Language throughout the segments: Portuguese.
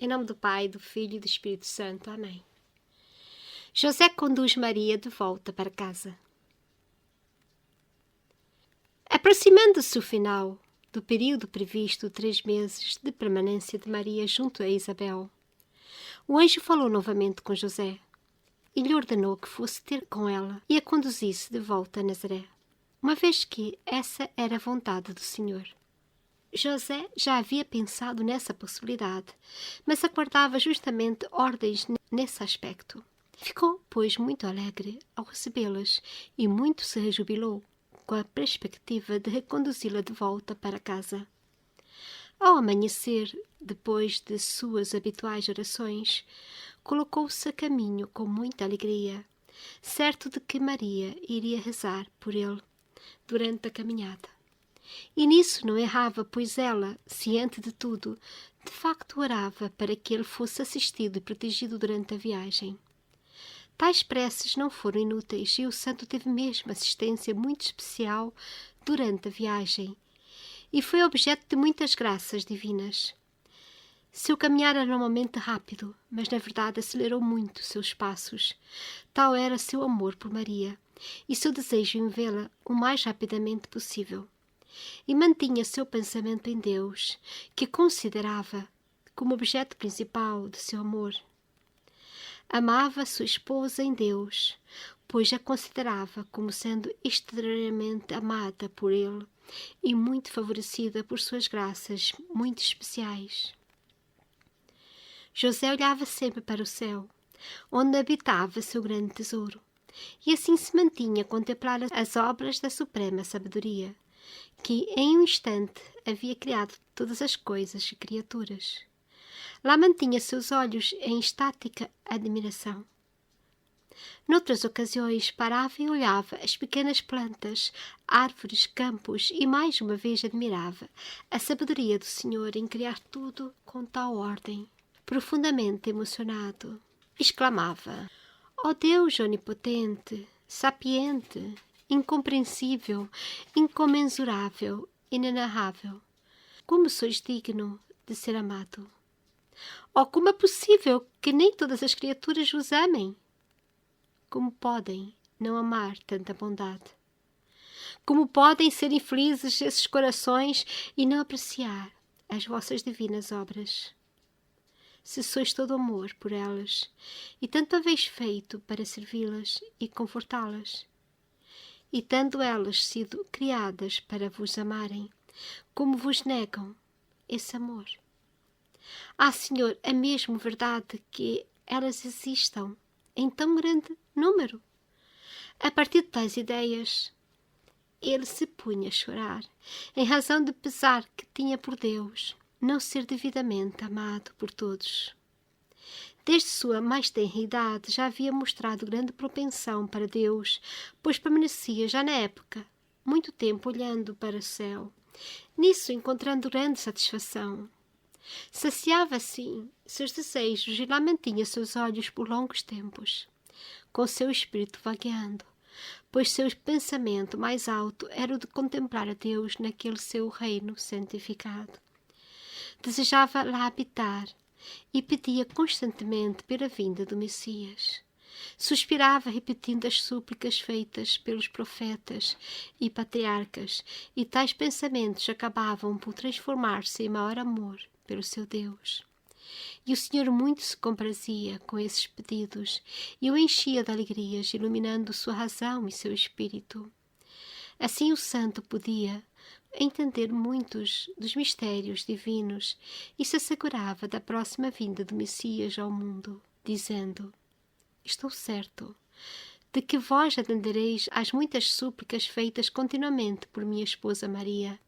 Em nome do Pai, do Filho e do Espírito Santo. Amém. José conduz Maria de volta para casa. Aproximando-se o final do período previsto de 3 meses de permanência de Maria junto a Isabel, o anjo falou novamente com José e lhe ordenou que fosse ter com ela e a conduzisse de volta a Nazaré, uma vez que essa era a vontade do Senhor. José já havia pensado nessa possibilidade, mas aguardava justamente ordens nesse aspecto. Ficou, pois, muito alegre ao recebê-las e muito se rejubilou com a perspectiva de reconduzi-la de volta para casa. Ao amanhecer, depois de suas habituais orações, colocou-se a caminho com muita alegria, certo de que Maria iria rezar por ele durante a caminhada. E nisso não errava, pois ela, ciente de tudo, de facto orava para que ele fosse assistido e protegido durante a viagem. Tais preces não foram inúteis e o santo teve mesmo assistência muito especial durante a viagem e foi objeto de muitas graças divinas. Seu caminhar era normalmente rápido, mas na verdade acelerou muito seus passos. Tal era seu amor por Maria e seu desejo em vê-la o mais rapidamente possível. E mantinha seu pensamento em Deus, que considerava como objeto principal de seu amor. Amava sua esposa em Deus, pois a considerava como sendo extraordinariamente amada por ele e muito favorecida por suas graças muito especiais. José olhava sempre para o céu, onde habitava seu grande tesouro, e assim se mantinha a contemplar as obras da suprema sabedoria, que em um instante havia criado todas as coisas e criaturas. Lá mantinha seus olhos em estática admiração. Noutras ocasiões parava e olhava as pequenas plantas, árvores, campos e mais uma vez admirava a sabedoria do Senhor em criar tudo com tal ordem. Profundamente emocionado, exclamava: ó Deus onipotente, sapiente, incompreensível, incomensurável, inenarrável, como sois digno de ser amado! Oh, como é possível que nem todas as criaturas vos amem? Como podem não amar tanta bondade? Como podem ser infelizes esses corações e não apreciar as vossas divinas obras? Se sois todo amor por elas, e tanto haveis feito para servi-las e confortá-las, e tendo elas sido criadas para vos amarem, como vos negam esse amor? Ah, Senhor, é mesmo verdade que elas existam em tão grande número? A partir de tais ideias, ele se punha a chorar, em razão do pesar que tinha por Deus não ser devidamente amado por todos. Desde sua mais tenra idade já havia mostrado grande propensão para Deus, pois permanecia já na época muito tempo olhando para o céu, nisso encontrando grande satisfação. Saciava assim seus desejos e lá mantinha seus olhos por longos tempos, com seu espírito vagueando, pois seu pensamento mais alto era o de contemplar a Deus naquele seu reino santificado. Desejava lá habitar e pedia constantemente pela vinda do Messias. Suspirava repetindo as súplicas feitas pelos profetas e patriarcas, e tais pensamentos acabavam por transformar-se em maior amor pelo seu Deus. E o Senhor muito se comprazia com esses pedidos e o enchia de alegrias, iluminando sua razão e seu espírito. Assim o santo podia entender muitos dos mistérios divinos e se assegurava da próxima vinda do Messias ao mundo, dizendo: estou certo de que vós atendereis às muitas súplicas feitas continuamente por minha esposa Maria,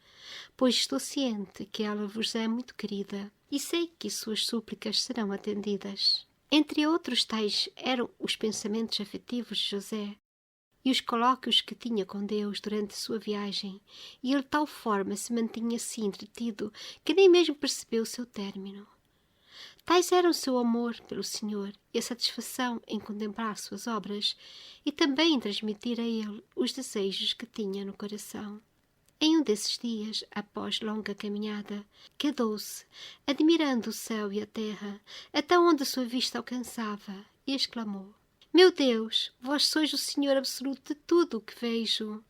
pois estou ciente que ela vos é muito querida e sei que suas súplicas serão atendidas. Entre outros tais eram os pensamentos afetivos de José e os colóquios que tinha com Deus durante sua viagem, e ele de tal forma se mantinha assim entretido que nem mesmo percebeu o seu término. Tais eram o seu amor pelo Senhor e a satisfação em contemplar suas obras e também em transmitir a ele os desejos que tinha no coração. Em um desses dias, após longa caminhada, quedou-se, admirando o céu e a terra, até onde a sua vista alcançava, e exclamou: Meu Deus, vós sois o Senhor absoluto de tudo o que vejo.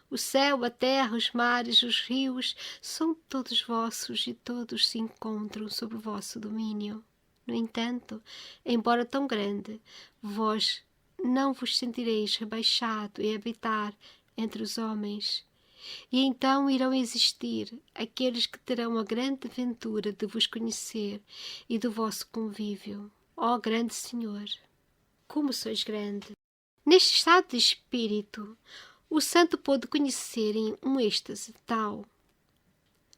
O céu, a terra, os mares, os rios, são todos vossos e todos se encontram sob o vosso domínio. No entanto, embora tão grande, vós não vos sentireis rebaixado em habitar entre os homens. E então irão existir aqueles que terão a grande ventura de vos conhecer e do vosso convívio. Ó grande Senhor, como sois grande! Neste estado de espírito, o santo pôde conhecer em um êxtase tal,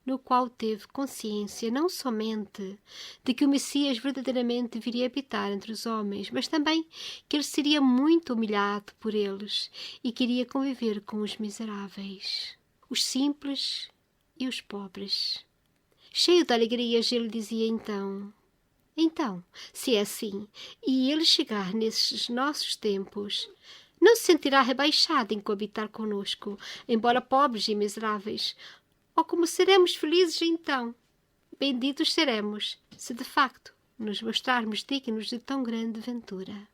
no qual teve consciência não somente de que o Messias verdadeiramente viria habitar entre os homens, mas também que ele seria muito humilhado por eles e queria conviver com os miseráveis, os simples e os pobres. Cheio de alegrias, ele dizia então, se é assim, e ele chegar nesses nossos tempos, não se sentirá rebaixado em coabitar conosco, embora pobres e miseráveis. Oh, como seremos felizes então! Benditos seremos, se de facto nos mostrarmos dignos de tão grande ventura.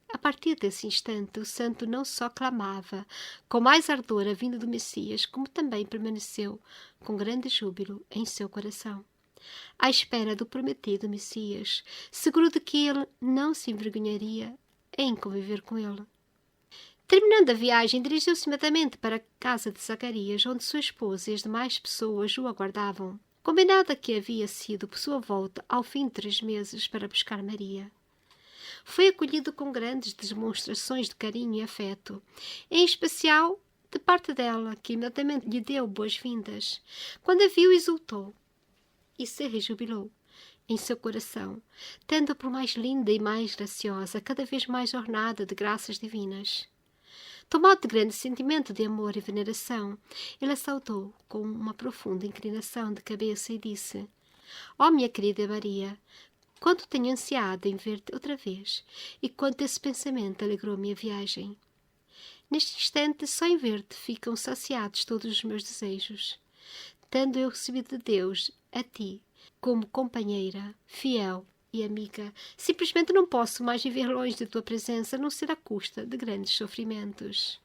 A partir desse instante, o santo não só clamava com mais ardor a vinda do Messias, como também permaneceu com grande júbilo em seu coração, à espera do prometido Messias, seguro de que ele não se envergonharia em conviver com ele. Terminando a viagem, dirigiu-se imediatamente para a casa de Zacarias, onde sua esposa e as demais pessoas o aguardavam. Combinada que havia sido por sua volta ao fim de 3 meses para buscar Maria. Foi acolhido com grandes demonstrações de carinho e afeto, em especial de parte dela, que imediatamente lhe deu boas-vindas. Quando a viu, exultou e se rejubilou em seu coração, tendo-a por mais linda e mais graciosa, cada vez mais ornada de graças divinas. Tomado de grande sentimento de amor e veneração, ele a saudou com uma profunda inclinação de cabeça e disse: Ó minha querida Maria, quanto tenho ansiado em ver-te outra vez, e quanto esse pensamento alegrou a minha viagem. Neste instante, só em ver-te ficam saciados todos os meus desejos. Tendo eu recebido de Deus a ti como companheira, fiel e amiga, simplesmente não posso mais viver longe de tua presença, a não ser à custa de grandes sofrimentos.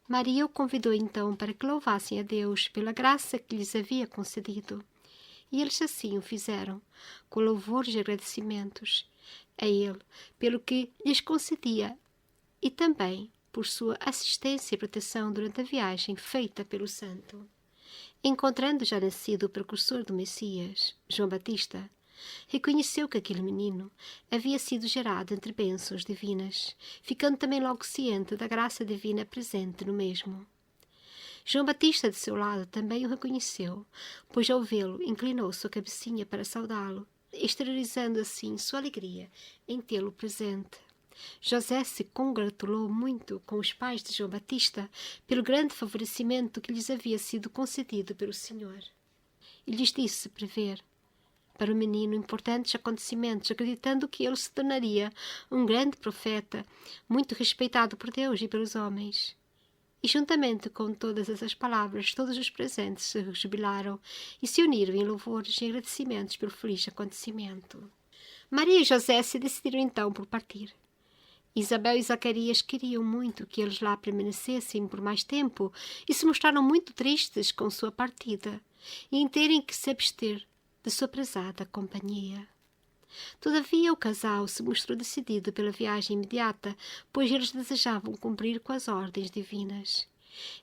Maria o convidou então para que louvassem a Deus pela graça que lhes havia concedido. E eles assim o fizeram, com louvores e agradecimentos a ele pelo que lhes concedia e também por sua assistência e proteção durante a viagem feita pelo santo. Encontrando já nascido o precursor do Messias, João Batista, reconheceu que aquele menino havia sido gerado entre bênçãos divinas, ficando também logo ciente da graça divina presente no mesmo. João Batista, de seu lado, também o reconheceu, pois ao vê-lo inclinou sua cabecinha para saudá-lo, exteriorizando assim sua alegria em tê-lo presente. José se congratulou muito com os pais de João Batista pelo grande favorecimento que lhes havia sido concedido pelo Senhor. E lhes disse prever para o menino importantes acontecimentos, acreditando que ele se tornaria um grande profeta, muito respeitado por Deus e pelos homens. E juntamente com todas essas palavras, todos os presentes se jubilaram e se uniram em louvores e agradecimentos pelo feliz acontecimento. Maria e José se decidiram então por partir. Isabel e Zacarias queriam muito que eles lá permanecessem por mais tempo e se mostraram muito tristes com sua partida e em terem que se abster de sua prezada companhia. Todavia o casal se mostrou decidido pela viagem imediata, pois eles desejavam cumprir com as ordens divinas.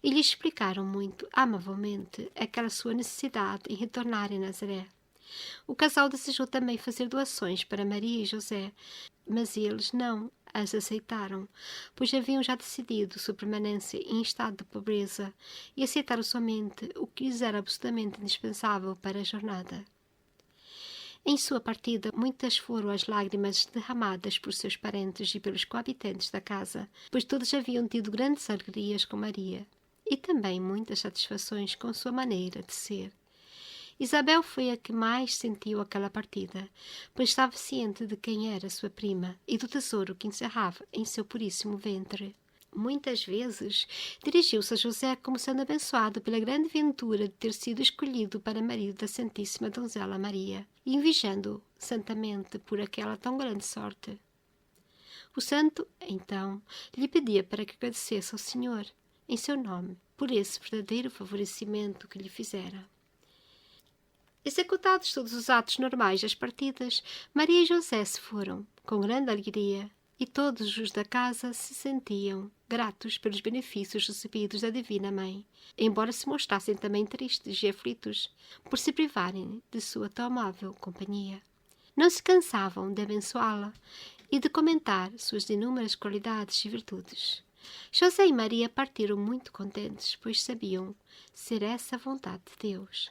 E lhe explicaram muito amavelmente aquela sua necessidade em retornar a Nazaré. O casal desejou também fazer doações para Maria e José, mas eles não as aceitaram, pois haviam já decidido sua permanência em estado de pobreza e aceitaram somente o que lhes era absolutamente indispensável para a jornada. Em sua partida, muitas foram as lágrimas derramadas por seus parentes e pelos coabitantes da casa, pois todos haviam tido grandes alegrias com Maria, e também muitas satisfações com sua maneira de ser. Isabel foi a que mais sentiu aquela partida, pois estava ciente de quem era sua prima e do tesouro que encerrava em seu puríssimo ventre. Muitas vezes dirigiu-se a José como sendo abençoado pela grande ventura de ter sido escolhido para marido da Santíssima Donzela Maria, e invejando santamente por aquela tão grande sorte. O santo, então, lhe pedia para que agradecesse ao Senhor, em seu nome, por esse verdadeiro favorecimento que lhe fizera. Executados todos os atos normais das partidas, Maria e José se foram, com grande alegria, e todos os da casa se sentiam gratos pelos benefícios recebidos da Divina Mãe, embora se mostrassem também tristes e aflitos por se privarem de sua tão amável companhia. Não se cansavam de abençoá-la e de comentar suas inúmeras qualidades e virtudes. José e Maria partiram muito contentes, pois sabiam ser essa a vontade de Deus.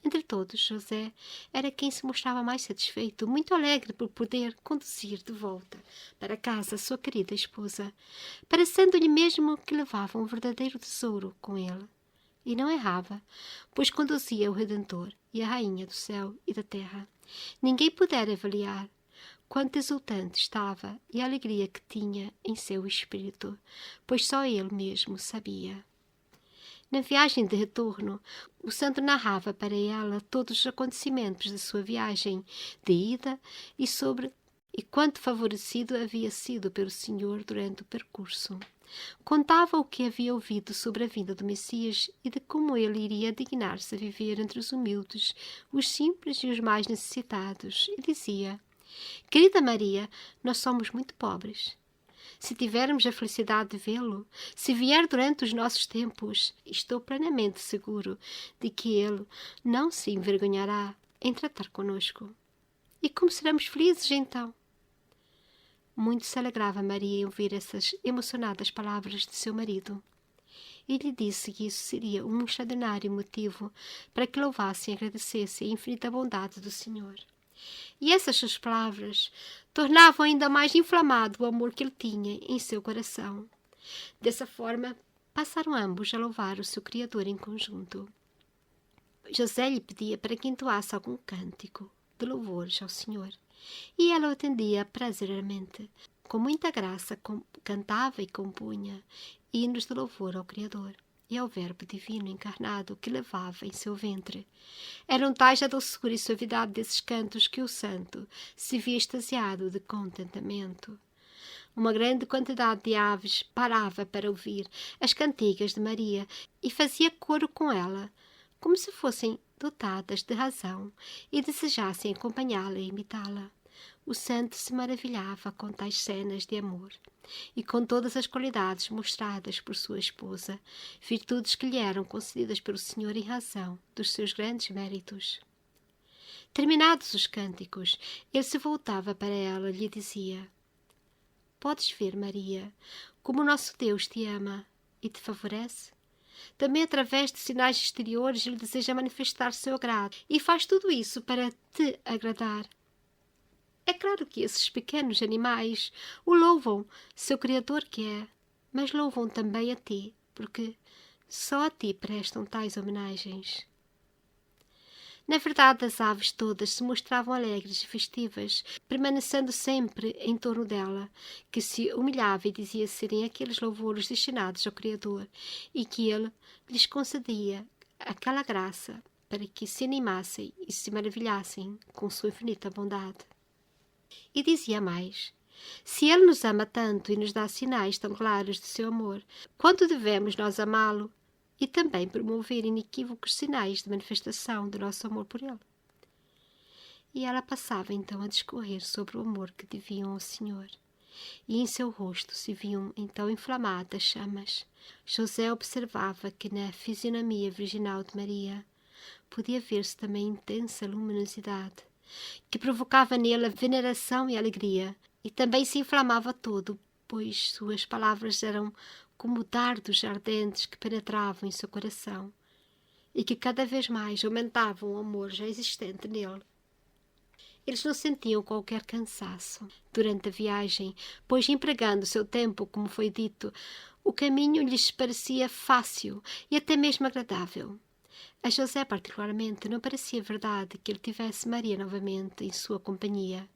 Entre todos, José era quem se mostrava mais satisfeito, muito alegre por poder conduzir de volta para casa sua querida esposa, parecendo-lhe mesmo que levava um verdadeiro tesouro com ele. E não errava, pois conduzia o Redentor e a Rainha do céu e da terra. Ninguém pudera avaliar quanto exultante estava e a alegria que tinha em seu espírito, pois só ele mesmo sabia. Na viagem de retorno, o santo narrava para ela todos os acontecimentos de sua viagem de ida e quanto favorecido havia sido pelo Senhor durante o percurso. Contava o que havia ouvido sobre a vinda do Messias e de como ele iria dignar-se a viver entre os humildes, os simples e os mais necessitados, e dizia: Querida Maria, nós somos muito pobres. Se tivermos a felicidade de vê-lo, se vier durante os nossos tempos, estou plenamente seguro de que ele não se envergonhará em tratar conosco. E como seremos felizes então? Muito se alegrava Maria em ouvir essas emocionadas palavras de seu marido. E lhe disse que isso seria um extraordinário motivo para que louvasse e agradecesse a infinita bondade do Senhor. E essas suas palavras tornavam ainda mais inflamado o amor que ele tinha em seu coração. Dessa forma, passaram ambos a louvar o seu Criador em conjunto. José lhe pedia para que entoasse algum cântico de louvores ao Senhor, e ela o atendia prazerosamente. Com muita graça cantava e compunha hinos de louvor ao Criador e ao Verbo divino encarnado que levava em seu ventre. Eram tais a doçura e suavidade desses cantos que o santo se via extasiado de contentamento. Uma grande quantidade de aves parava para ouvir as cantigas de Maria e fazia coro com ela, como se fossem dotadas de razão e desejassem acompanhá-la e imitá-la. O santo se maravilhava com tais cenas de amor e com todas as qualidades mostradas por sua esposa, virtudes que lhe eram concedidas pelo Senhor em razão dos seus grandes méritos. Terminados os cânticos, ele se voltava para ela e lhe dizia: Podes ver, Maria, como o nosso Deus te ama e te favorece? Também através de sinais exteriores lhe deseja manifestar seu agrado e faz tudo isso para te agradar. É claro que esses pequenos animais o louvam, seu Criador que é, mas louvam também a ti, porque só a ti prestam tais homenagens. Na verdade, as aves todas se mostravam alegres e festivas, permanecendo sempre em torno dela, que se humilhava e dizia serem aqueles louvores destinados ao Criador, e que ele lhes concedia aquela graça para que se animassem e se maravilhassem com sua infinita bondade. E dizia mais: se ele nos ama tanto e nos dá sinais tão claros de seu amor, quanto devemos nós amá-lo e também promover inequívocos sinais de manifestação do nosso amor por ele? E ela passava então a discorrer sobre o amor que deviam ao Senhor, e em seu rosto se viam então inflamadas chamas. José observava que na fisionomia virginal de Maria podia ver-se também intensa luminosidade, que provocava nele a veneração e a alegria, e também se inflamava todo, pois suas palavras eram como dardos ardentes que penetravam em seu coração, e que cada vez mais aumentavam o amor já existente nele. Eles não sentiam qualquer cansaço durante a viagem, pois, empregando o seu tempo, como foi dito, o caminho lhes parecia fácil e até mesmo agradável. A José, particularmente, não parecia verdade que ele tivesse Maria novamente em sua companhia.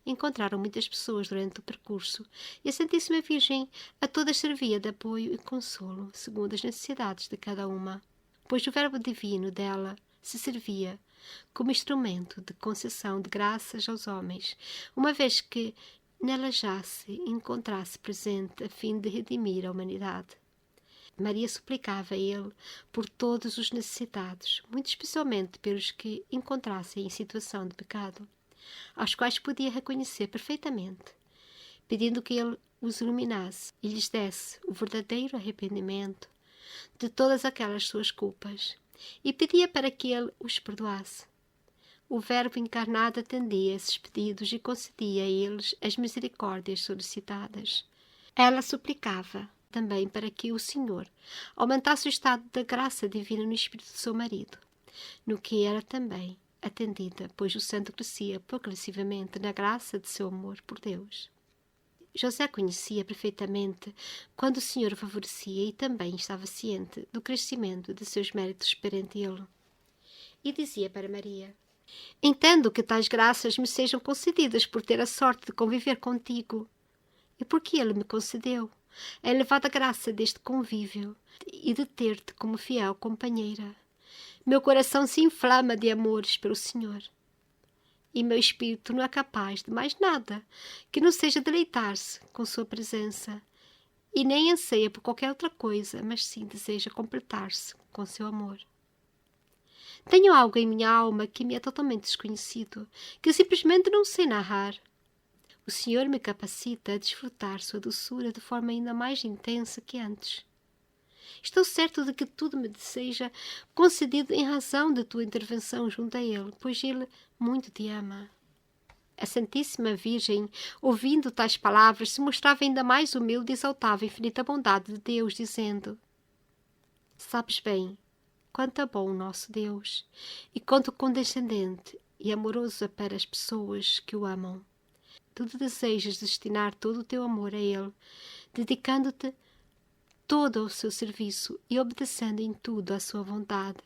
Encontraram muitas pessoas durante o percurso e a Santíssima Virgem a todas servia de apoio e consolo, segundo as necessidades de cada uma, pois o Verbo divino dela se servia como instrumento de concessão de graças aos homens, uma vez que nela já se encontrasse presente a fim de redimir a humanidade. Maria suplicava a ele por todos os necessitados, muito especialmente pelos que encontrassem em situação de pecado, aos quais podia reconhecer perfeitamente, pedindo que ele os iluminasse e lhes desse o verdadeiro arrependimento de todas aquelas suas culpas, e pedia para que ele os perdoasse. O Verbo encarnado atendia a esses pedidos e concedia a eles as misericórdias solicitadas. Ela suplicava também para que o Senhor aumentasse o estado da graça divina no espírito de seu marido, no que era também atendida, pois o santo crescia progressivamente na graça de seu amor por Deus. José conhecia perfeitamente quando o Senhor o favorecia e também estava ciente do crescimento de seus méritos perante ele. E dizia para Maria: Entendo que tais graças me sejam concedidas por ter a sorte de conviver contigo, e porque ele me concedeu a elevada graça deste convívio e de ter-te como fiel companheira. Meu coração se inflama de amores pelo Senhor, e meu espírito não é capaz de mais nada que não seja deleitar-se com sua presença, e nem anseia por qualquer outra coisa, mas sim deseja completar-se com seu amor. Tenho algo em minha alma que me é totalmente desconhecido, que simplesmente não sei narrar. O Senhor me capacita a desfrutar sua doçura de forma ainda mais intensa que antes. Estou certo de que tudo me seja concedido em razão da tua intervenção junto a Ele, pois Ele muito te ama. A Santíssima Virgem, ouvindo tais palavras, se mostrava ainda mais humilde e exaltava a infinita bondade de Deus, dizendo: Sabes bem quanto é bom o nosso Deus, e quanto condescendente e amoroso é para as pessoas que o amam. Tu desejas destinar todo o teu amor a Ele, dedicando-te todo ao seu serviço e obedecendo em tudo à sua vontade.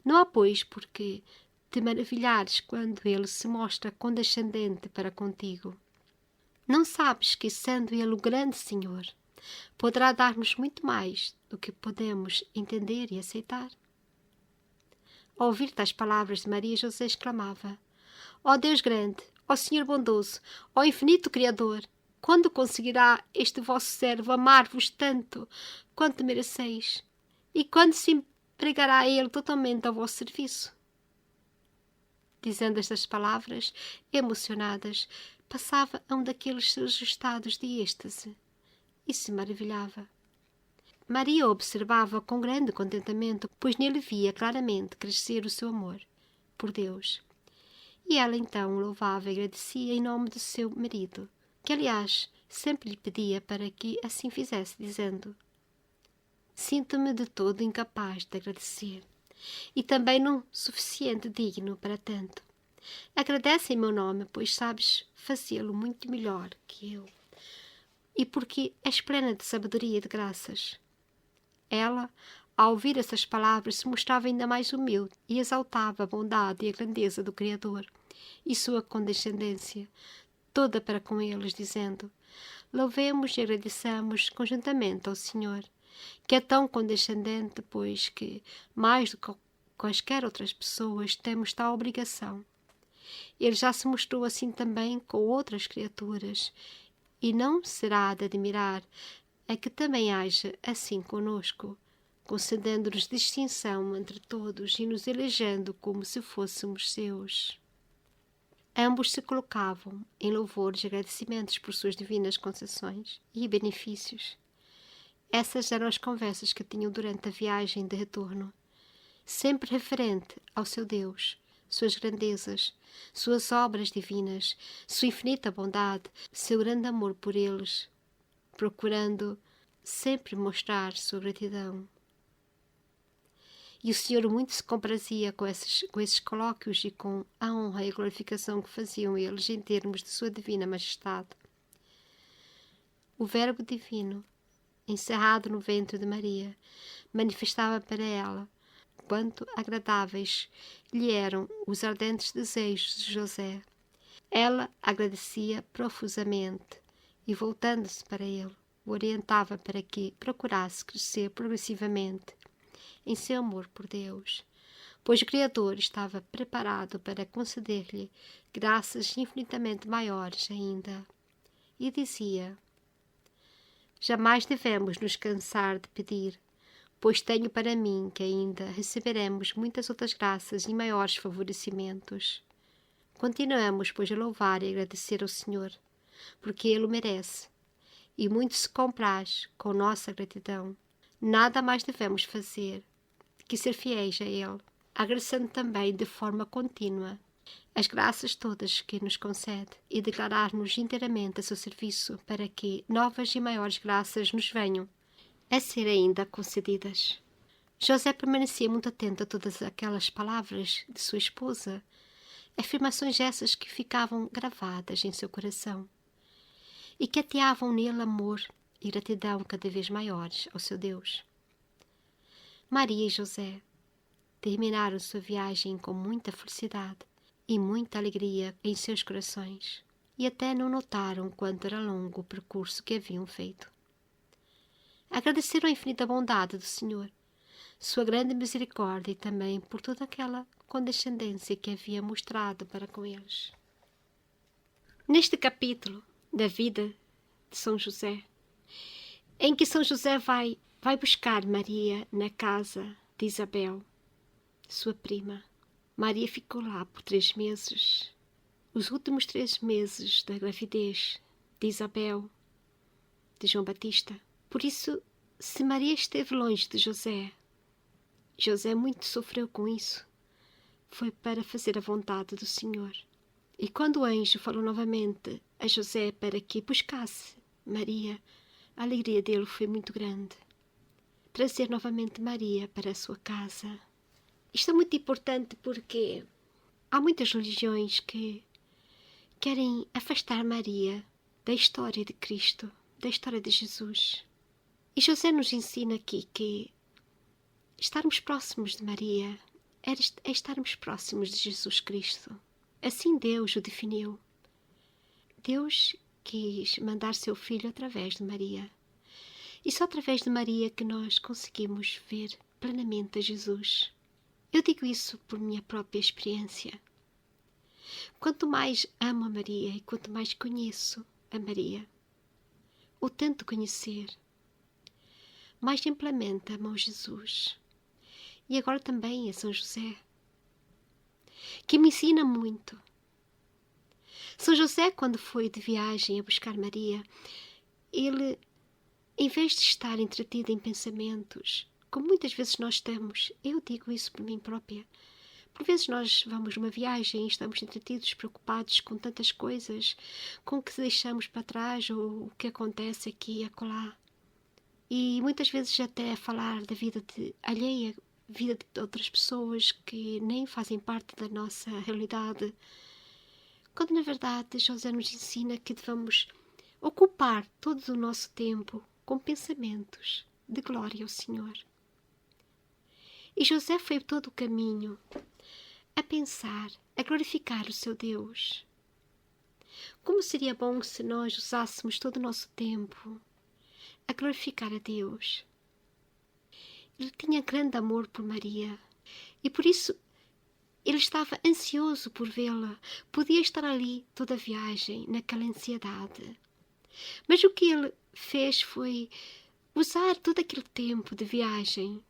Não há, pois, porque te maravilhares quando Ele se mostra condescendente para contigo. Não sabes que, sendo Ele o grande Senhor, poderá dar-nos muito mais do que podemos entender e aceitar? Ao ouvir tais palavras de Maria, José exclamava: Ó Deus grande, ó Senhor bondoso, ó infinito Criador, quando conseguirá este vosso servo amar-vos tanto quanto mereceis? E quando se empregará ele totalmente ao vosso serviço? Dizendo estas palavras, emocionadas, passava a um daqueles seus estados de êxtase e se maravilhava. Maria observava com grande contentamento, pois nele via claramente crescer o seu amor por Deus. E ela então louvava e agradecia em nome do seu marido, que aliás sempre lhe pedia para que assim fizesse, dizendo: Sinto-me de todo incapaz de agradecer, e também não suficiente digno para tanto. Agradece em meu nome, pois sabes fazê-lo muito melhor que eu, e porque és plena de sabedoria e de graças. Ela, ao ouvir essas palavras, se mostrava ainda mais humilde e exaltava a bondade e a grandeza do Criador e sua condescendência, toda para com eles, dizendo: Louvemos e agradeçamos conjuntamente ao Senhor, que é tão condescendente, pois que, mais do que quaisquer outras pessoas, temos tal obrigação. Ele já se mostrou assim também com outras criaturas, e não será de admirar a que também haja assim conosco, concedendo-nos distinção entre todos e nos elegendo como se fôssemos seus. Ambos se colocavam em louvores e agradecimentos por suas divinas concessões e benefícios. Essas eram as conversas que tinham durante a viagem de retorno, sempre referente ao seu Deus, suas grandezas, suas obras divinas, sua infinita bondade, seu grande amor por eles, procurando sempre mostrar sua gratidão. E o Senhor muito se comprazia com esses colóquios e com a honra e a glorificação que faziam eles em termos de sua divina majestade. O Verbo divino, encerrado no ventre de Maria, manifestava para ela quanto agradáveis lhe eram os ardentes desejos de José. Ela agradecia profusamente e, voltando-se para ele, o orientava para que procurasse crescer progressivamente em seu amor por Deus, pois o Criador estava preparado para conceder-lhe graças infinitamente maiores ainda. E dizia: jamais devemos nos cansar de pedir, pois tenho para mim que ainda receberemos muitas outras graças e maiores favorecimentos. Continuamos, pois, a louvar e agradecer ao Senhor, porque Ele o merece, e muito se compraz com nossa gratidão. Nada mais devemos fazer que ser fiéis a Ele, agradecendo também de forma contínua as graças todas que nos concede e declarar-nos inteiramente a seu serviço para que novas e maiores graças nos venham a ser ainda concedidas. José permanecia muito atento a todas aquelas palavras de sua esposa, afirmações essas que ficavam gravadas em seu coração e que ateavam nele amor e gratidão cada vez maiores ao seu Deus. Maria e José terminaram sua viagem com muita felicidade e muita alegria em seus corações, e até não notaram quanto era longo o percurso que haviam feito. Agradeceram a infinita bondade do Senhor, sua grande misericórdia e também por toda aquela condescendência que havia mostrado para com eles. Neste capítulo da vida de São José, em que São José vai buscar Maria na casa de Isabel, sua prima. Maria ficou lá por 3 meses, os últimos 3 meses da gravidez de Isabel, de João Batista. Por isso, se Maria esteve longe de José, José muito sofreu com isso. Foi para fazer a vontade do Senhor. E quando o anjo falou novamente a José para que buscasse Maria, a alegria dele foi muito grande. Trazer novamente Maria para a sua casa. Isto é muito importante porque há muitas religiões que querem afastar Maria da história de Cristo, da história de Jesus. E José nos ensina aqui que estarmos próximos de Maria é estarmos próximos de Jesus Cristo. Assim Deus o definiu. Deus quis mandar seu Filho através de Maria. E só através de Maria que nós conseguimos ver plenamente a Jesus. Eu digo isso por minha própria experiência. Quanto mais amo a Maria e quanto mais conheço a Maria, ou tento conhecer, mais amplamente amo a Jesus. E agora também a São José, que me ensina muito. São José, quando foi de viagem a buscar Maria, ele, em vez de estar entretido em pensamentos, como muitas vezes nós estamos, eu digo isso por mim própria, por vezes nós vamos numa viagem e estamos entretidos, preocupados com tantas coisas, com o que deixamos para trás ou o que acontece aqui e acolá. E muitas vezes até a falar da vida alheia, vida de outras pessoas que nem fazem parte da nossa realidade. Quando na verdade José nos ensina que devemos ocupar todo o nosso tempo com pensamentos de glória ao Senhor. E José foi todo o caminho a pensar, a glorificar o seu Deus. Como seria bom se nós usássemos todo o nosso tempo a glorificar a Deus. Ele tinha grande amor por Maria e por isso ele estava ansioso por vê-la. Podia estar ali toda a viagem, naquela ansiedade. Mas o que ele fez foi usar todo aquele tempo de viagem.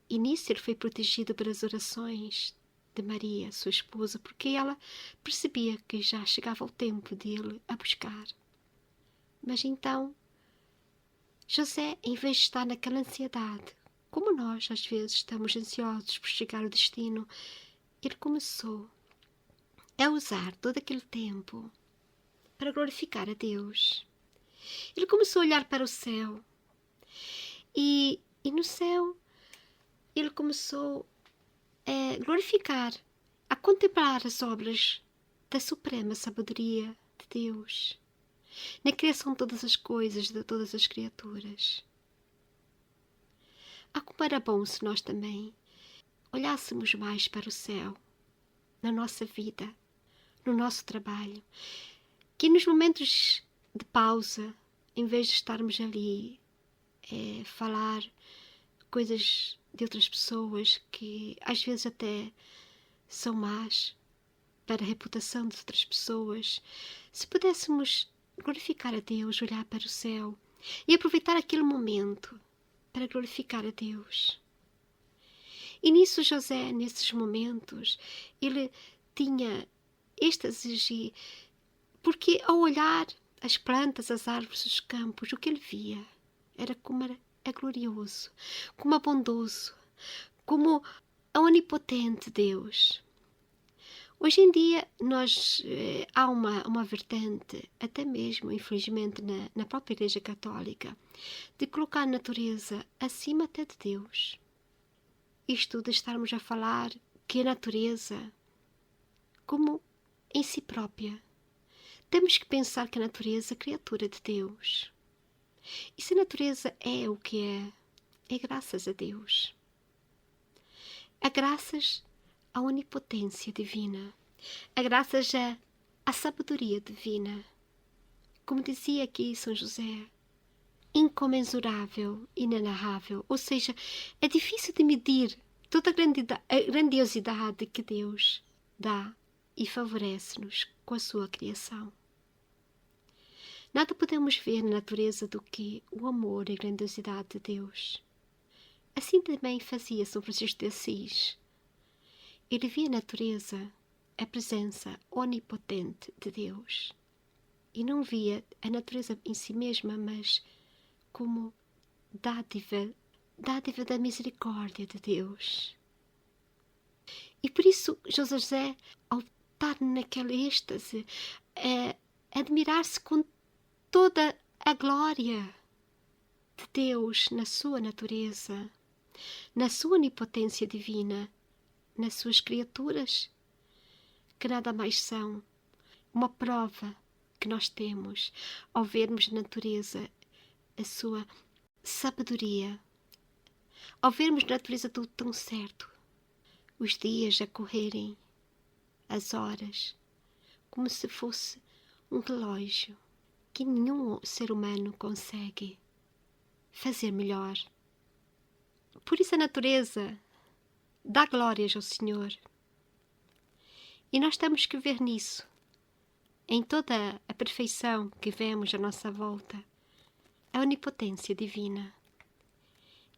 E nisso ele foi protegido pelas orações de Maria, sua esposa, porque ela percebia que já chegava o tempo de ele a buscar. Mas então, José, em vez de estar naquela ansiedade, como nós às vezes estamos ansiosos por chegar ao destino, ele começou a usar todo aquele tempo para glorificar a Deus. Ele começou a olhar para o céu e no céu ele começou a glorificar, a contemplar as obras da suprema sabedoria de Deus, na criação de todas as coisas, de todas as criaturas. Como era bom se nós também olhássemos mais para o céu, na nossa vida, no nosso trabalho, que nos momentos de pausa, em vez de estarmos ali a falar coisas de outras pessoas que às vezes até são más para a reputação de outras pessoas, se pudéssemos glorificar a Deus, olhar para o céu e aproveitar aquele momento para glorificar a Deus. E nisso José, nesses momentos, ele tinha êxtase, porque ao olhar as plantas, as árvores, os campos, o que ele via era como é glorioso, como é bondoso, como é onipotente Deus. Hoje em dia há uma vertente, até mesmo, infelizmente, na própria Igreja Católica, de colocar a natureza acima até de Deus. Isto de estarmos a falar que a natureza, como em si própria, temos que pensar que a natureza é criatura de Deus. E se a natureza é o que é graças a Deus. É graças à onipotência divina. É graças à sabedoria divina. Como dizia aqui São José, incomensurável, inenarrável. Ou seja, é difícil de medir toda a grandiosidade que Deus dá e favorece-nos com a sua criação. Nada podemos ver na natureza do que o amor e a grandiosidade de Deus. Assim também fazia São Francisco de Assis. Ele via a natureza, a presença onipotente de Deus. E não via a natureza em si mesma, mas como dádiva da misericórdia de Deus. E por isso José, ao estar naquele êxtase, admirar-se com toda a glória de Deus na sua natureza, na sua onipotência divina, nas suas criaturas, que nada mais são uma prova que nós temos ao vermos na natureza a sua sabedoria, ao vermos na natureza tudo tão certo, os dias a correrem, as horas, como se fosse um relógio que nenhum ser humano consegue fazer melhor. Por isso a natureza dá glórias ao Senhor. E nós temos que ver nisso, em toda a perfeição que vemos à nossa volta, a onipotência divina.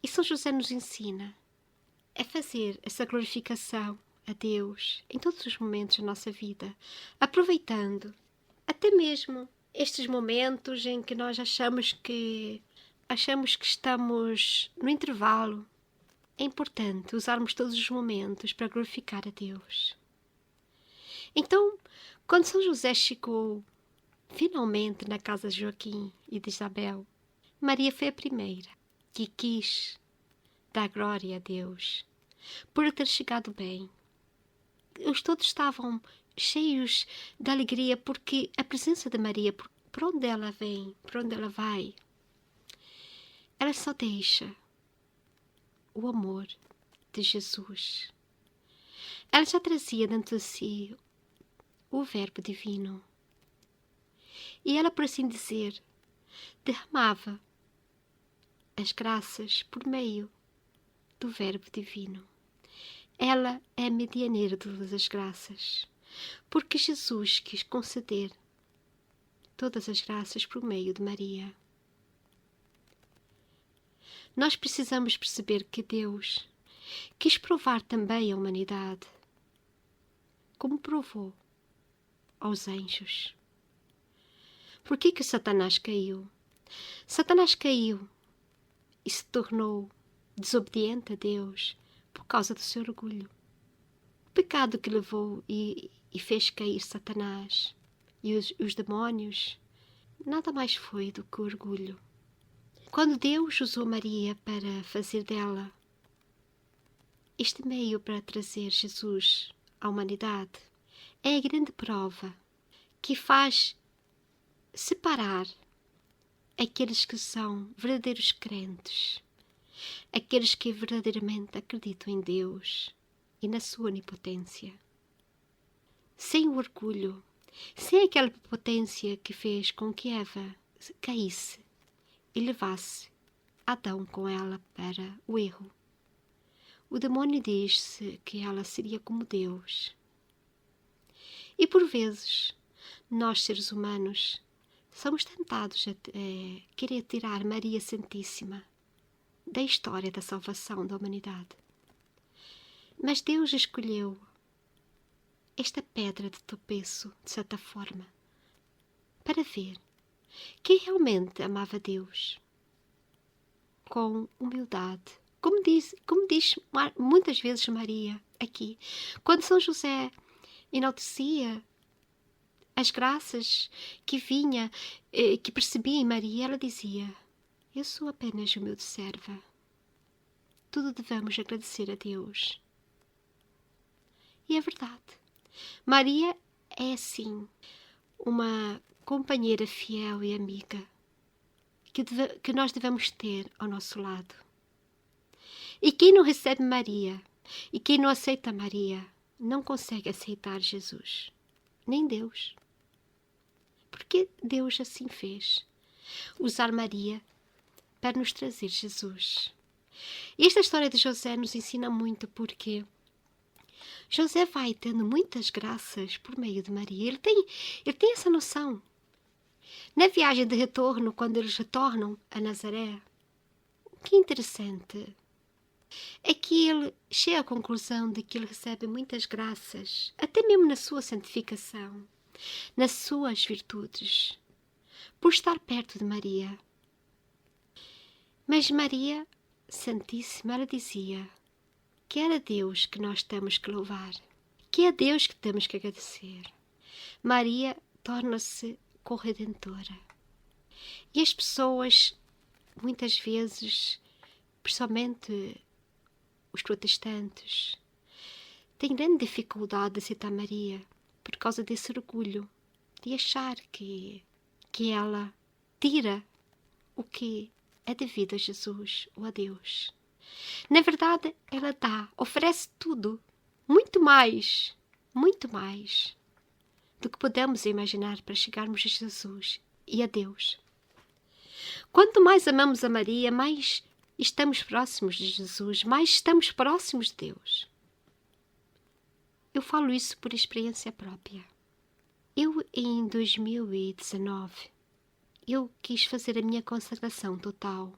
E São José nos ensina a fazer essa glorificação a Deus em todos os momentos da nossa vida, aproveitando até mesmo estes momentos em que nós achamos que estamos no intervalo. É importante usarmos todos os momentos para glorificar a Deus. Então, quando São José chegou finalmente na casa de Joaquim e de Isabel, Maria foi a primeira que quis dar glória a Deus por ter chegado bem. Eles todos estavam cheios de alegria porque a presença de Maria, por onde ela vem, por onde ela vai, ela só deixa o amor de Jesus. Ela já trazia dentro de si o Verbo Divino. E ela, por assim dizer, derramava as graças por meio do Verbo Divino. Ela é a medianeira de todas as graças, porque Jesus quis conceder todas as graças por meio de Maria. Nós precisamos perceber que Deus quis provar também a humanidade, como provou aos anjos. Por que Satanás caiu? Satanás caiu e se tornou desobediente a Deus por causa do seu orgulho. O pecado que levou e fez cair Satanás e os demónios nada mais foi do que o orgulho. Quando Deus usou Maria para fazer dela este meio para trazer Jesus à humanidade, é a grande prova que faz separar aqueles que são verdadeiros crentes, aqueles que verdadeiramente acreditam em Deus e na sua onipotência. sem o orgulho, sem aquela potência que fez com que Eva caísse e levasse Adão com ela para o erro. O demônio diz-se que ela seria como Deus. E por vezes, nós seres humanos, somos tentados a querer tirar Maria Santíssima da história da salvação da humanidade. Mas Deus escolheu esta pedra de tropeço, de certa forma, para ver quem realmente amava Deus com humildade. Como diz muitas vezes Maria aqui, quando São José enaltecia as graças que vinha, que percebia em Maria, ela dizia: eu sou apenas humilde serva. Tudo devemos agradecer a Deus. E é verdade. Maria é, sim, uma companheira fiel e amiga que nós devemos ter ao nosso lado. E quem não recebe Maria, e quem não aceita Maria, não consegue aceitar Jesus, nem Deus. Porque Deus assim fez, usar Maria para nos trazer Jesus. E esta história de José nos ensina muito, porque José vai tendo muitas graças por meio de Maria. Ele tem essa noção. Na viagem de retorno, quando eles retornam a Nazaré, o que é interessante é que ele chega à conclusão de que ele recebe muitas graças, até mesmo na sua santificação, nas suas virtudes, por estar perto de Maria. Mas Maria Santíssima, ela dizia que era Deus que nós temos que louvar, que é Deus que temos que agradecer. Maria torna-se corredentora. E as pessoas, muitas vezes, principalmente os protestantes, têm grande dificuldade de aceitar Maria por causa desse orgulho, de achar que ela tira o que é devido a Jesus ou a Deus. Na verdade, ela oferece tudo, muito mais do que podemos imaginar para chegarmos a Jesus e a Deus. Quanto mais amamos a Maria, mais estamos próximos de Jesus, mais estamos próximos de Deus. Eu falo isso por experiência própria. Eu, em 2019, eu quis fazer a minha consagração total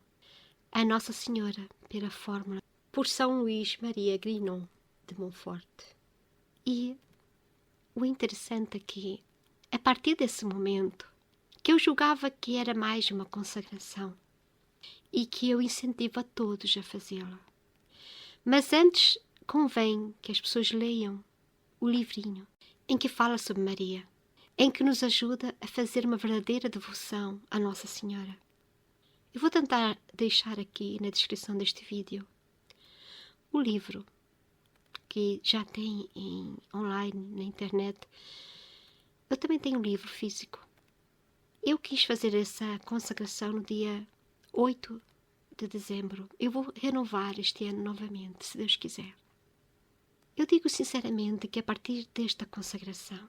à Nossa Senhora pela fórmula por São Luís Maria Grignon de Montfort. E o interessante é que, a partir desse momento, que eu julgava que era mais uma consagração e que eu incentivo a todos a fazê-la. Mas antes, convém que as pessoas leiam o livrinho em que fala sobre Maria, em que nos ajuda a fazer uma verdadeira devoção à Nossa Senhora. Eu vou tentar deixar aqui na descrição deste vídeo o livro que já tem online na internet. Eu também tenho um livro físico. Eu quis fazer essa consagração no dia 8 de dezembro. Eu vou renovar este ano novamente, se Deus quiser. Eu digo sinceramente que a partir desta consagração,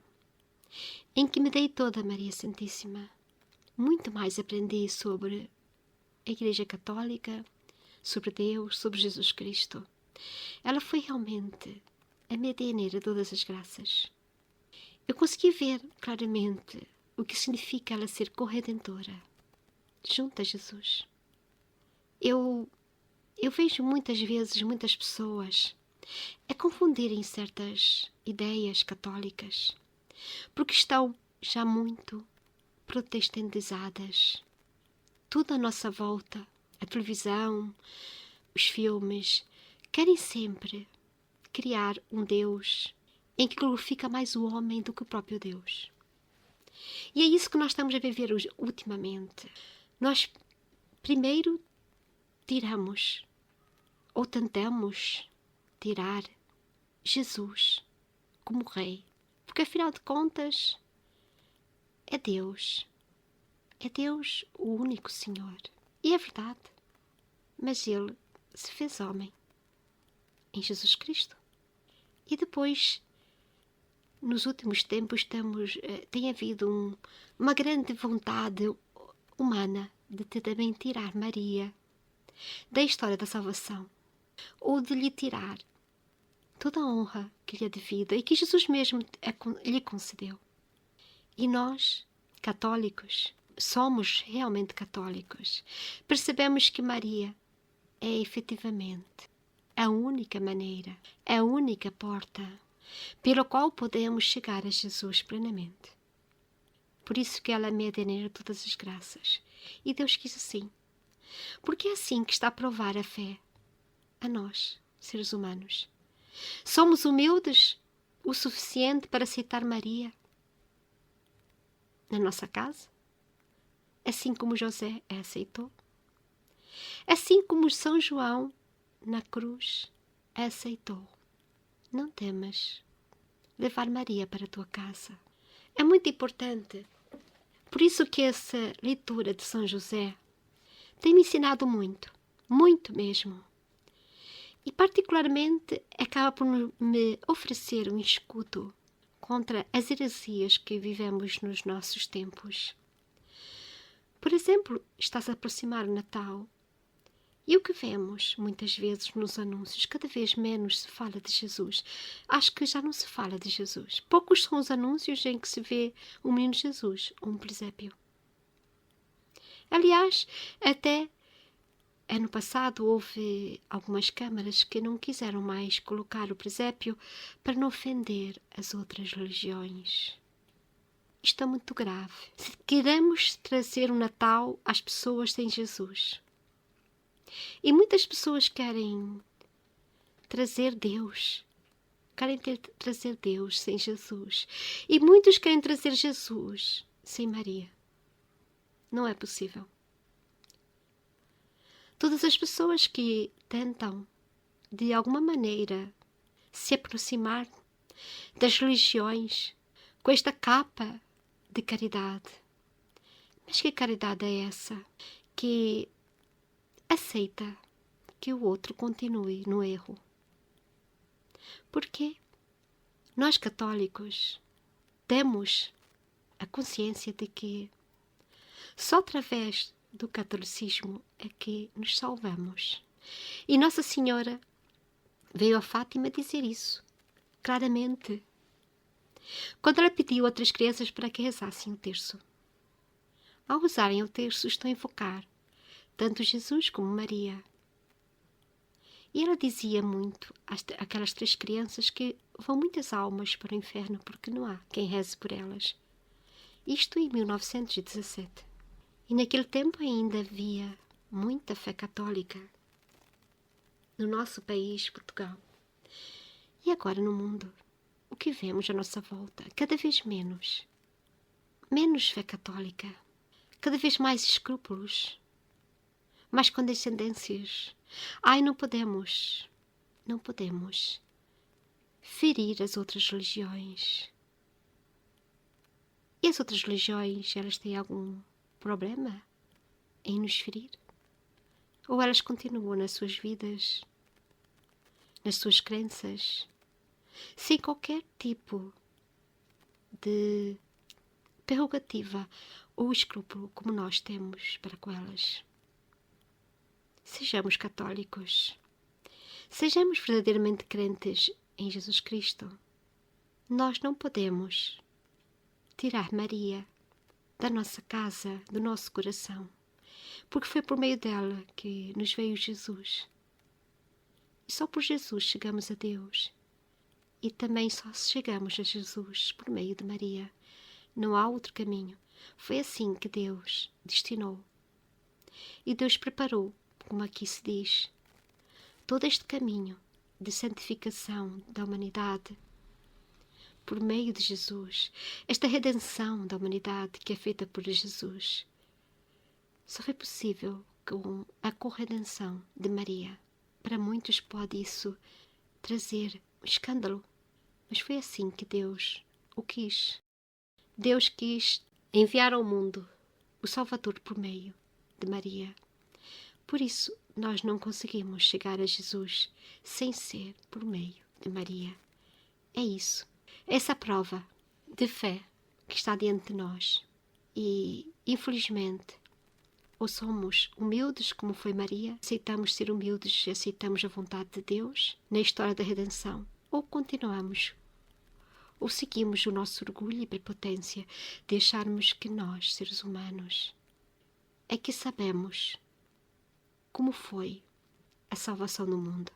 em que me dei toda a Maria Santíssima, muito mais aprendi sobre a Igreja Católica, sobre Deus, sobre Jesus Cristo. Ela foi realmente a medianeira de todas as graças. Eu consegui ver claramente o que significa ela ser corredentora junto a Jesus. Eu vejo muitas vezes muitas pessoas a confundirem certas ideias católicas porque estão já muito protestantizadas. Tudo à nossa volta, a televisão, os filmes, querem sempre criar um Deus em que glorifica mais o homem do que o próprio Deus. E é isso que nós estamos a viver ultimamente. Nós primeiro tiramos, ou tentamos tirar, Jesus como Rei. Porque afinal de contas, é Deus. É Deus o único Senhor. E é verdade. Mas Ele se fez homem em Jesus Cristo. E depois nos últimos tempos tem havido uma grande vontade humana de também tirar Maria da história da salvação, ou de lhe tirar toda a honra que lhe é devida e que Jesus mesmo lhe concedeu. E nós, católicos, somos realmente católicos, percebemos que Maria é efetivamente a única maneira, a única porta pela qual podemos chegar a Jesus plenamente. Por isso que ela é medianeira de todas as graças. E Deus quis assim. Porque é assim que está a provar a fé a nós, seres humanos. Somos humildes o suficiente para aceitar Maria na nossa casa, assim como José a aceitou, assim como São João na cruz a aceitou. Não temas levar Maria para a tua casa. É muito importante. Por isso que essa leitura de São José tem me ensinado muito, muito mesmo. E particularmente acaba por me oferecer um escudo contra as heresias que vivemos nos nossos tempos. Por exemplo, está-se a aproximar o Natal e o que vemos muitas vezes nos anúncios, cada vez menos se fala de Jesus. Acho que já não se fala de Jesus. Poucos são os anúncios em que se vê um menino Jesus ou um presépio. Aliás, até ano passado houve algumas câmaras que não quiseram mais colocar o presépio para não ofender as outras religiões. Isto é muito grave. Se queremos trazer o Natal às pessoas sem Jesus. E muitas pessoas querem trazer Deus. Querem trazer Deus sem Jesus. E muitos querem trazer Jesus sem Maria. Não é possível. Todas as pessoas que tentam, de alguma maneira, se aproximar das religiões com esta capa de caridade. Mas que caridade é essa? Que aceita que o outro continue no erro. Porque nós católicos temos a consciência de que só através do catolicismo é que nos salvamos. E Nossa Senhora veio a Fátima dizer isso, claramente, quando ela pediu a outras crianças para que rezassem o terço. Ao rezarem o terço, estão a invocar tanto Jesus como Maria. E ela dizia muito àquelas 3 crianças que vão muitas almas para o inferno porque não há quem reze por elas. Isto em 1917. E naquele tempo ainda havia muita fé católica no nosso país, Portugal. E agora no mundo, o que vemos à nossa volta? Cada vez menos. Menos fé católica. Cada vez mais escrúpulos. Mais condescendências. Ai, não podemos ferir as outras religiões. E as outras religiões, elas têm algum problema em nos ferir? Ou elas continuam nas suas vidas, nas suas crenças, sem qualquer tipo de prerrogativa ou escrúpulo como nós temos para com elas? Sejamos católicos. Sejamos verdadeiramente crentes em Jesus Cristo. Nós não podemos tirar Maria da nossa casa, do nosso coração, porque foi por meio dela que nos veio Jesus. E só por Jesus chegamos a Deus. E também só chegamos a Jesus por meio de Maria. Não há outro caminho. Foi assim que Deus destinou. E Deus preparou, como aqui se diz, todo este caminho de santificação da humanidade por meio de Jesus, esta redenção da humanidade que é feita por Jesus. Só foi possível com a corredenção de Maria. Para muitos pode isso trazer um escândalo, mas foi assim que Deus o quis. Deus quis enviar ao mundo o Salvador por meio de Maria. Por isso, nós não conseguimos chegar a Jesus sem ser por meio de Maria. É isso. essa prova de fé que está diante de nós. E, infelizmente, ou somos humildes, como foi Maria, aceitamos ser humildes e aceitamos a vontade de Deus na história da redenção, ou continuamos, ou seguimos o nosso orgulho e prepotência de acharmos que nós, seres humanos, é que sabemos como foi a salvação do mundo.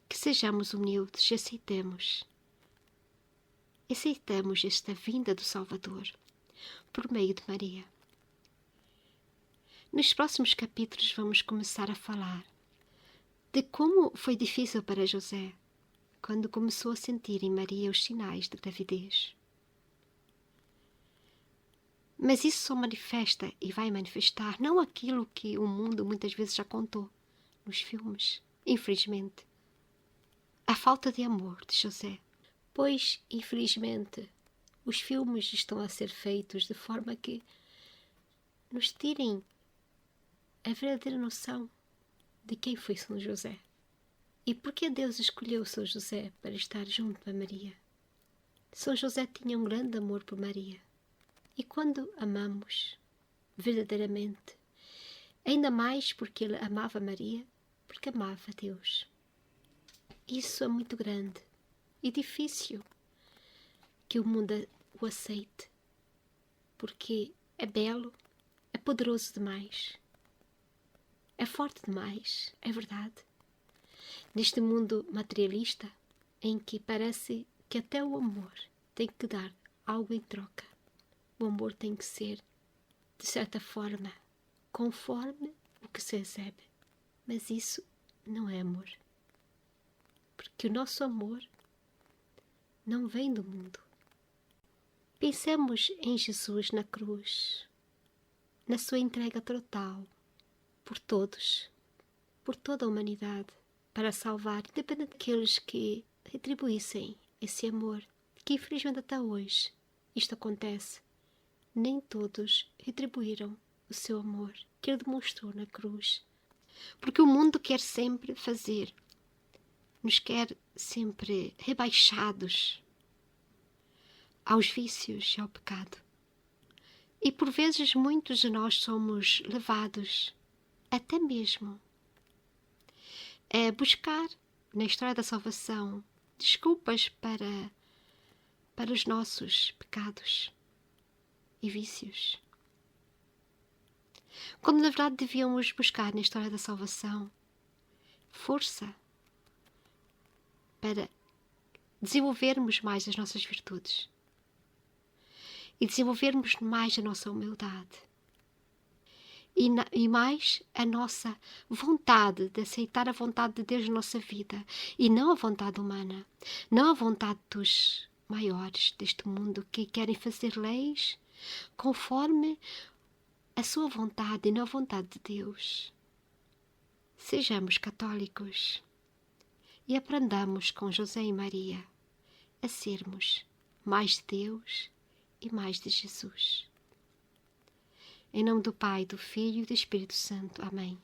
Que sejamos humildes e aceitemos esta vinda do Salvador por meio de Maria. Nos próximos capítulos vamos começar a falar de como foi difícil para José quando começou a sentir em Maria os sinais de gravidez. Mas isso só manifesta e vai manifestar não aquilo que o mundo muitas vezes já contou nos filmes, infelizmente. A falta de amor de José. Pois, infelizmente, os filmes estão a ser feitos de forma que nos tirem a verdadeira noção de quem foi São José. E por que Deus escolheu São José para estar junto a Maria? São José tinha um grande amor por Maria. E quando amamos verdadeiramente, ainda mais porque ele amava Maria, porque amava Deus. Isso é muito grande e difícil que o mundo o aceite, porque é belo, é poderoso demais, é forte demais, é verdade. Neste mundo materialista, em que parece que até o amor tem que dar algo em troca, o amor tem que ser, de certa forma, conforme o que se recebe. Mas isso não é amor. Porque o nosso amor não vem do mundo. Pensemos em Jesus na cruz, na sua entrega total, por todos, por toda a humanidade, para salvar, independente daqueles que retribuíssem esse amor, que infelizmente até hoje isto acontece. Nem todos retribuíram o seu amor que ele demonstrou na cruz. Porque o mundo quer sempre fazer, nos quer sempre rebaixados aos vícios e ao pecado. E por vezes muitos de nós somos levados até mesmo a buscar na história da salvação desculpas para os nossos pecados e vícios. Quando na verdade devíamos buscar na história da salvação força para desenvolvermos mais as nossas virtudes e desenvolvermos mais a nossa humildade e mais a nossa vontade de aceitar a vontade de Deus na nossa vida e não a vontade humana, não a vontade dos maiores deste mundo que querem fazer leis conforme a sua vontade e não a vontade de Deus. Sejamos católicos e aprendamos com José e Maria a sermos mais de Deus e mais de Jesus. Em nome do Pai, do Filho e do Espírito Santo. Amém.